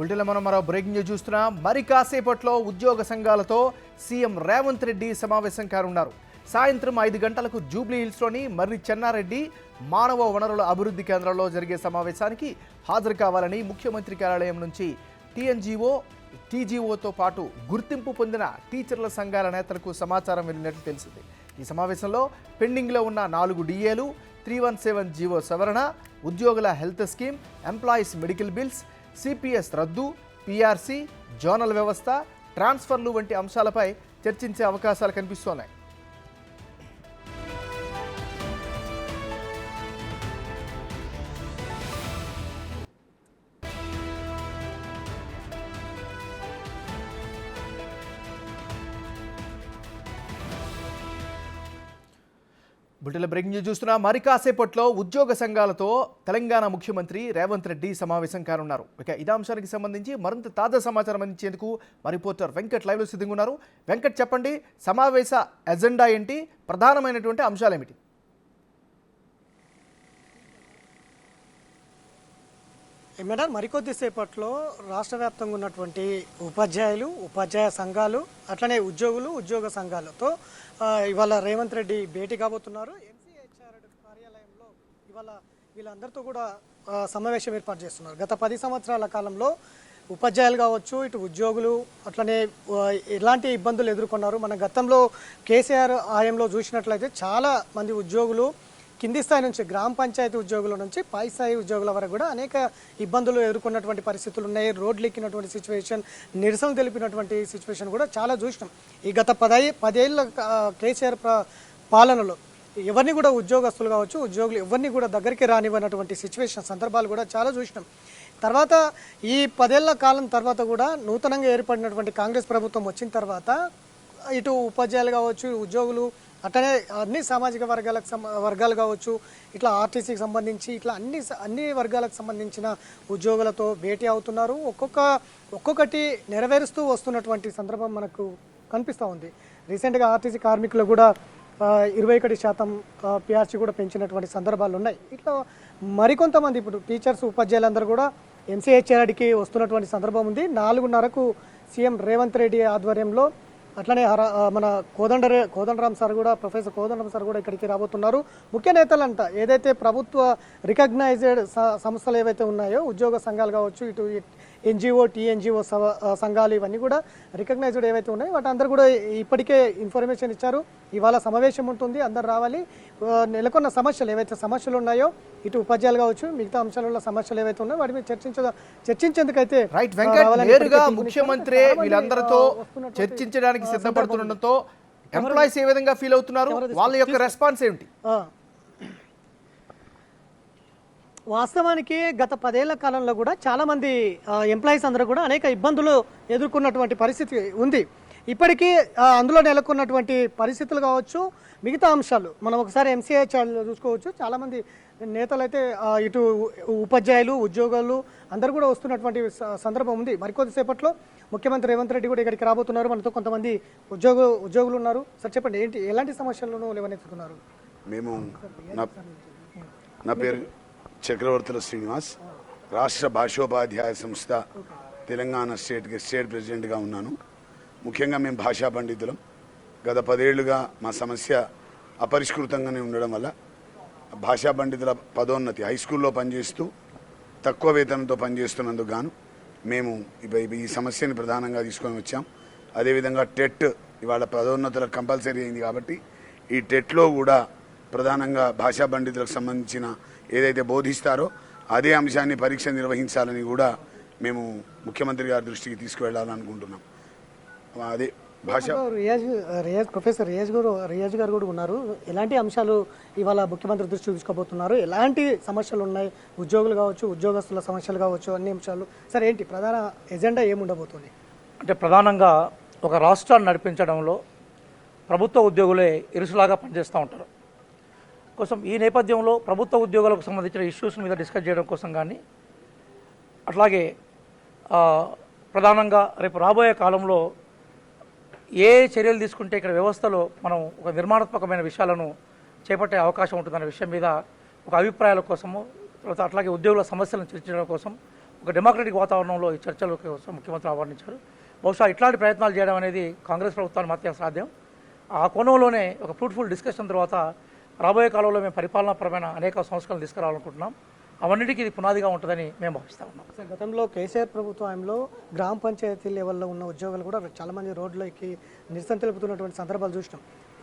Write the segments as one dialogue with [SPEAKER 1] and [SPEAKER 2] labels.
[SPEAKER 1] బులెటిన్లో మనం మరో బ్రేకింగ్ న్యూస్ చూస్తున్నాం. మరి కాసేపట్లో ఉద్యోగ సంఘాలతో సీఎం రేవంత్ రెడ్డి సమావేశం కానున్నారు. సాయంత్రం 5 గంటలకు జూబ్లీ హిల్స్లోని మర్రి చెన్నారెడ్డి మానవ వనరుల అభివృద్ధి కేంద్రంలో జరిగే సమావేశానికి హాజరు కావాలని ముఖ్యమంత్రి కార్యాలయం నుంచి టీఎన్జీఓ టీజీఓతో పాటు గుర్తింపు పొందిన టీచర్ల సంఘాల నేతలకు సమాచారం వెళ్ళినట్లు తెలిసింది. ఈ సమావేశంలో పెండింగ్లో ఉన్న 4 డిఏలు, 317 జీవో సవరణ, ఉద్యోగుల health scheme, employees medical bills, CPS రద్దు, పిఆర్సీ, జోనల్ వ్యవస్థ, ట్రాన్స్ఫర్లు వంటి అంశాలపై చర్చించే అవకాశాలు కనిపిస్తున్నాయి. బులెటిన్లో బ్రేకింగ్ న్యూస్ చూస్తున్నా. మరి కాసేపట్లో ఉద్యోగ సంఘాలతో తెలంగాణ ముఖ్యమంత్రి రేవంత్ రెడ్డి సమావేశం కానున్నారు. ఇక ఇదే అంశానికి సంబంధించి మరింత తాజా సమాచారం అందించేందుకు మా రిపోర్టర్ వెంకట్ లైవ్లో సిద్ధంగా ఉన్నారు. వెంకట్, చెప్పండి, సమావేశ ఎజెండా ఏంటి, ప్రధానమైనటువంటి అంశాలు ఏమిటి?
[SPEAKER 2] మేడం, మరికొద్దిసేపట్లో రాష్ట్ర వ్యాప్తంగా ఉన్నటువంటి ఉపాధ్యాయులు, ఉపాధ్యాయ సంఘాలు, అట్లనే ఉద్యోగులు, ఉద్యోగ సంఘాలతో ఇవాళ రేవంత్ రెడ్డి భేటీ కాబోతున్నారు. ఎంసీహెచ్ఆర్ కార్యాలయంలో ఇవాళ వీళ్ళందరితో కూడా సమావేశం ఏర్పాటు చేస్తున్నారు. గత 10 సంవత్సరాల కాలంలో ఉపాధ్యాయులు కావచ్చు, ఇటు ఉద్యోగులు అట్లనే ఎలాంటి ఇబ్బందులు ఎదుర్కొన్నారు. మన గతంలో కేసీఆర్ హయాంలో చూసినట్లయితే చాలా మంది ఉద్యోగులు కింది స్థాయి నుంచి, గ్రామ పంచాయతీ ఉద్యోగుల నుంచి పై స్థాయి ఉద్యోగుల వరకు కూడా అనేక ఇబ్బందులు ఎదుర్కొన్నటువంటి పరిస్థితులు ఉన్నాయి. రోడ్లు ఎక్కినటువంటి సిచ్యువేషన్, నిరసన తెలిపినటువంటి సిచ్యువేషన్ కూడా చాలా చూసినాం. ఈ గత 10 ఏళ్ళ కేసీఆర్ పాలనలో ఎవరిని కూడా ఉద్యోగస్తులు కావచ్చు, ఉద్యోగులు ఎవరిని కూడా దగ్గరికి రానివ్వనటువంటి సిచ్యువేషన్ సందర్భాలు కూడా చాలా చూసినాం. తర్వాత ఈ 10 ఏళ్ల కాలం తర్వాత కూడా నూతనంగా ఏర్పడినటువంటి కాంగ్రెస్ ప్రభుత్వం వచ్చిన తర్వాత ఇటు ఉపాధ్యాయులు కావచ్చు, ఉద్యోగులు, అట్లనే అన్ని సామాజిక వర్గాలు కావచ్చు, ఇట్లా ఆర్టీసీకి సంబంధించి ఇట్లా అన్ని వర్గాలకు సంబంధించిన ఉద్యోగులతో భేటీ అవుతున్నారు. ఒక్కొక్కటి నెరవేరుస్తూ వస్తున్నటువంటి సందర్భం మనకు కనిపిస్తూ ఉంది. రీసెంట్గా ఆర్టీసీ కార్మికులు కూడా 21% పిఆర్సీ కూడా పెంచినటువంటి సందర్భాలు ఉన్నాయి. ఇట్లా మరికొంతమంది ఇప్పుడు టీచర్స్, ఉపాధ్యాయులందరూ కూడా ఎంసీహెచ్ఆర్కి వస్తున్నటువంటి సందర్భం ఉంది. 4:30కు సీఎం రేవంత్ రెడ్డి ఆధ్వర్యంలో అట్లనే మన కోదండరామ్ సార్ కూడా, ప్రొఫెసర్ కోదండరామ్ సార్ కూడా ఇక్కడికి రాబోతున్నారు. ముఖ్య నేతలంట ఏదైతే ప్రభుత్వ రికగ్నైజ్డ్ సంస్థలు ఏవైతే ఉన్నాయో, ఉద్యోగ సంఘాలు కావచ్చు, ఇటు ఎన్జిఓ, టీఎన్జిఓ సంఘాలు, ఇవన్నీ కూడా రికగ్నైజ్డ్ ఏవైతే ఉన్నాయో వాటి అందరూ కూడా ఇప్పటికే ఇన్ఫర్మేషన్ ఇచ్చారు. ఇవాళ సమావేశం ఉంటుంది, అందరు రావాలి. నెలకొన్న సమస్యలు ఏవైతే సమస్యలు ఉన్నాయో, ఇటు ఉపాధ్యాయులు కావచ్చు, మిగతా అంశాలలో సమస్యలు ఏవైతే ఉన్నాయో వాటి మీద చర్చించేందుకైతే
[SPEAKER 1] ముఖ్యమంత్రి వీళ్ళందరితో చర్చించడానికి సిద్ధపడుతుండటంతో ఎంప్లాయీస్ ఏ విధంగా ఫీల్ అవుతున్నారు, వాళ్ళ యొక్క రెస్పాన్స్ ఏమిటి?
[SPEAKER 2] వాస్తవానికి గత 10 ఏళ్ల కాలంలో కూడా చాలామంది ఎంప్లాయీస్ అందరూ కూడా అనేక ఇబ్బందులు ఎదుర్కొన్నటువంటి పరిస్థితి ఉంది. ఇప్పటికీ అందులో నెలకొన్నటువంటి పరిస్థితులు కావచ్చు, మిగతా అంశాలు మనం ఒకసారి ఎంసీహెచ్ఆర్ చూసుకోవచ్చు. చాలామంది నేతలైతే ఇటు ఉపాధ్యాయులు, ఉద్యోగులు అందరూ కూడా వస్తున్నటువంటి సందర్భం ఉంది. మరికొద్దిసేపట్లో ముఖ్యమంత్రి రేవంత్ రెడ్డి కూడా ఇక్కడికి రాబోతున్నారు. మనతో కొంతమంది ఉద్యోగులు ఉన్నారు. సార్, చెప్పండి, ఏంటి ఎలాంటి సమస్యలను లేవనెత్తుతున్నారు?
[SPEAKER 3] నా పేరు చక్రవర్తుల శ్రీనివాస్, రాష్ట్ర భాషోపాధ్యాయ సంస్థ తెలంగాణ స్టేట్ ప్రెసిడెంట్గా ఉన్నాను. ముఖ్యంగా మేము భాషా పండితులం. గత 10 ఏళ్లుగా మా సమస్య అపరిష్కృతంగానే ఉండడం వల్ల భాషా పండితుల పదోన్నతి, హై స్కూల్లో పనిచేస్తూ తక్కువ వేతనంతో పనిచేస్తున్నందుకు గాను మేము ఈ సమస్యని ప్రధానంగా తీసుకొని వచ్చాం. అదేవిధంగా టెట్ ఇవాళ పదోన్నతులకు కంపల్సరీ అయింది కాబట్టి ఈ టెట్లో కూడా ప్రధానంగా భాషా పండితులకు సంబంధించిన ఏదైతే బోధిస్తారో అదే అంశాన్ని పరీక్ష నిర్వహించాలని కూడా మేము ముఖ్యమంత్రి గారి దృష్టికి తీసుకువెళ్ళాలనుకుంటున్నాం. అదే భాష
[SPEAKER 2] ప్రొఫెసర్ రియాజ్ గారు కూడా ఉన్నారు. ఎలాంటి అంశాలు ఇవాళ ముఖ్యమంత్రి దృష్టికి తీసుకోబోతున్నారు? ఎలాంటి సమస్యలు ఉన్నాయి? ఉద్యోగులు కావచ్చు, ఉద్యోగస్తుల సమస్యలు కావచ్చు, అన్ని అంశాలు. సరే, ఏంటి ప్రధాన ఎజెండా ఏముండబోతుంది?
[SPEAKER 4] అంటే ప్రధానంగా ఒక రాష్ట్రాన్ని నడిపించడంలో ప్రభుత్వ ఉద్యోగులే ఇరుసులాగా పనిచేస్తూ ఉంటారు కోసం ఈ నేపథ్యంలో ప్రభుత్వ ఉద్యోగులకు సంబంధించిన ఇష్యూస్ మీద డిస్కస్ చేయడం కోసం కానీ, అట్లాగే ప్రధానంగా రేపు రాబోయే కాలంలో ఏ చర్యలు తీసుకుంటే ఇక్కడ వ్యవస్థలో మనం ఒక నిర్మాణాత్మకమైన విషయాలను చేపట్టే అవకాశం ఉంటుందనే విషయం మీద ఒక అభిప్రాయాల కోసము, తర్వాత అట్లాగే ఉద్యోగుల సమస్యలను చర్చించడం కోసం ఒక డెమోక్రటిక్ వాతావరణంలో ఈ చర్చల కోసం ముఖ్యమంత్రి ఆహ్వానించారు. బహుశా ఇట్లాంటి ప్రయత్నాలు చేయడం అనేది కాంగ్రెస్ ప్రభుత్వానికి మాత్రం సాధ్యం. ఆ కోణంలోనే ఒక ఫ్రూట్ఫుల్ డిస్కషన్ తర్వాత రాబోయే కాలంలో మేము పరిపాలనాపరమైన అనేక సంస్కరణలు తీసుకురావాలనుకుంటున్నాం. అవన్నిటికీ ఇది పునాదిగా ఉంటుందని మేము భావిస్తూ ఉన్నాం.
[SPEAKER 2] సార్, గతంలో కేసీఆర్ ప్రభుత్వంలో గ్రామ పంచాయతీ లెవెల్లో ఉన్న ఉద్యోగులు కూడా చాలామంది రోడ్లోకి నిరసన తెలుపుతున్నటువంటి సందర్భాలు చూసినాం.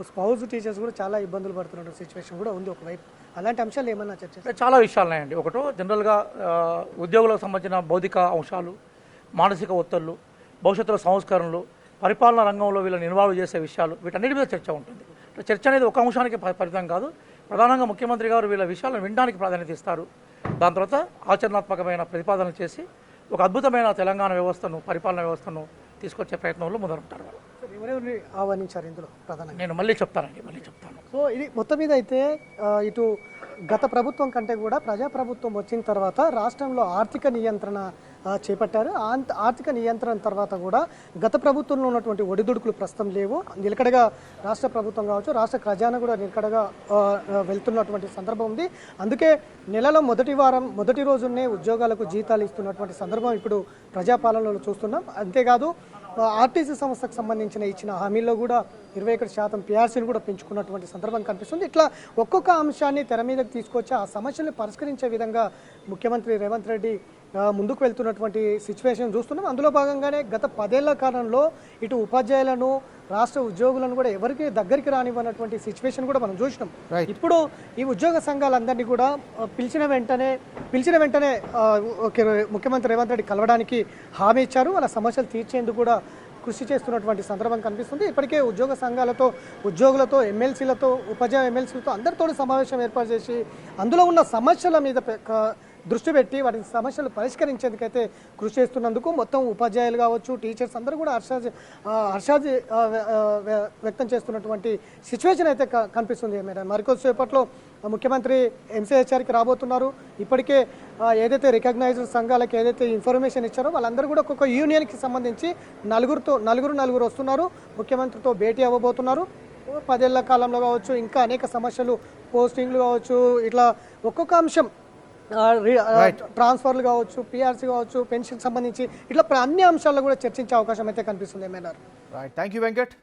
[SPEAKER 2] స్పౌజ్ టీచర్స్ కూడా చాలా ఇబ్బందులు పడుతున్నటువంటి సిచ్యువేషన్ కూడా ఉంది ఒకవైపు. అలాంటి అంశాలు ఏమన్నా చర్చ
[SPEAKER 4] చాలా విషయాలు ఉన్నాయండి. ఒకటో జనరల్గా ఉద్యోగులకు సంబంధించిన భౌతిక అంశాలు, మానసిక ఒత్తిళ్లు, భవిష్యత్తులో సంస్కరణలు, పరిపాలనా రంగంలో వీళ్ళని ఇన్వాల్వ్ చేసే విషయాలు, వీటన్నిటి మీద చర్చ ఉంటుంది. చర్చ అనేది ఒక అంశానికి పరిమితం కాదు. ప్రధానంగా ముఖ్యమంత్రి గారు వీళ్ళ విషయాలను వినడానికి ప్రాధాన్యత ఇస్తారు. దాని తర్వాత ఆచరణాత్మకమైన ప్రతిపాదనలు చేసి ఒక అద్భుతమైన తెలంగాణ వ్యవస్థను, పరిపాలనా వ్యవస్థను తీసుకొచ్చే ప్రయత్నంలో మొదలుంటారు.
[SPEAKER 2] ఎవరెవరిని ఆహ్వానించారు ఇందులో ప్రధానంగా?
[SPEAKER 4] నేను మళ్ళీ చెప్తాను.
[SPEAKER 2] సో ఇది మొత్తం మీద అయితే ఇటు గత ప్రభుత్వం కంటే కూడా ప్రజాప్రభుత్వం వచ్చిన తర్వాత రాష్ట్రంలో ఆర్థిక నియంత్రణ చేపట్టారు. ఆర్థిక నియంత్రణ తర్వాత కూడా గత ప్రభుత్వంలో ఉన్నటువంటి ఒడిదుడుకులు ప్రస్తుతం లేవు. నిలకడగా రాష్ట్ర ప్రభుత్వం కావచ్చు, రాష్ట్ర ఖజానా కూడా నిలకడగా వెళ్తున్నటువంటి సందర్భం ఉంది. అందుకే నెలలో మొదటి రోజునే ఉద్యోగాలకు జీతాలు ఇస్తున్నటువంటి సందర్భం ఇప్పుడు ప్రజాపాలనలో చూస్తున్నాం. అంతేకాదు ఆర్టీసీ సంస్థకు సంబంధించిన ఇచ్చిన హామీల్లో కూడా 21% పిఆర్సీని కూడా పెంచుకున్నటువంటి సందర్భం కనిపిస్తుంది. ఇట్లా ఒక్కొక్క అంశాన్ని తెర మీదకి తీసుకొచ్చి ఆ సమస్యలను పరిష్కరించే విధంగా ముఖ్యమంత్రి రేవంత్ రెడ్డి ముందుకు వెళ్తున్నటువంటి సిచ్యువేషన్ చూస్తున్నాం. అందులో భాగంగానే గత 10 ఏళ్ల కాలంలో ఇటు ఉపాధ్యాయులను, రాష్ట్ర ఉద్యోగులను కూడా ఎవరికి దగ్గరికి రానివ్వనటువంటి సిచ్యువేషన్ కూడా మనం చూసినాం. ఇప్పుడు ఈ ఉద్యోగ సంఘాలందరినీ కూడా పిలిచిన వెంటనే ముఖ్యమంత్రి రేవంత్ రెడ్డి కలవడానికి హామీ ఇచ్చారు. వాళ్ళ సమస్యలు తీర్చేందుకు కూడా కృషి చేస్తున్నటువంటి సందర్భం కనిపిస్తుంది. ఇప్పటికే ఉద్యోగ సంఘాలతో, ఉద్యోగులతో, ఎమ్మెల్సీలతో, ఉపాధ్యాయ ఎమ్మెల్సీలతో అందరితో సమావేశం ఏర్పాటు చేసి అందులో ఉన్న సమస్యల మీద దృష్టి పెట్టి వాటి సమస్యలు పరిష్కరించేందుకైతే కృషి చేస్తున్నందుకు మొత్తం ఉపాధ్యాయులు కావచ్చు, టీచర్స్ అందరూ కూడా హర్షాది వ్యక్తం చేస్తున్నటువంటి సిచ్యువేషన్ అయితే కనిపిస్తుంది. మేడం, మరికొద్దిసేపట్లో ముఖ్యమంత్రి ఎంసీహెచ్ఆర్కి రాబోతున్నారు. ఇప్పటికే ఏదైతే రికగ్నైజ్డ్ సంఘాలకు ఏదైతే ఇన్ఫర్మేషన్ ఇచ్చారో వాళ్ళందరూ కూడా ఒక్కొక్క యూనియన్కి సంబంధించి నలుగురు వస్తున్నారు. ముఖ్యమంత్రితో భేటీ అవ్వబోతున్నారు. 10 ఏళ్ల కాలంలో కావచ్చు, ఇంకా అనేక సమస్యలు, పోస్టింగ్లు కావచ్చు, ఇట్లా ఒక్కొక్క అంశం, ట్రాన్స్ఫర్లు కావచ్చు, పిఆర్సీ కావచ్చు, పెన్షన్ సంబంధించి ఇట్లా అన్ని అంశాల్లో కూడా చర్చించే అవకాశం అయితే కనిపిస్తుంది.
[SPEAKER 1] Thank you Venkat.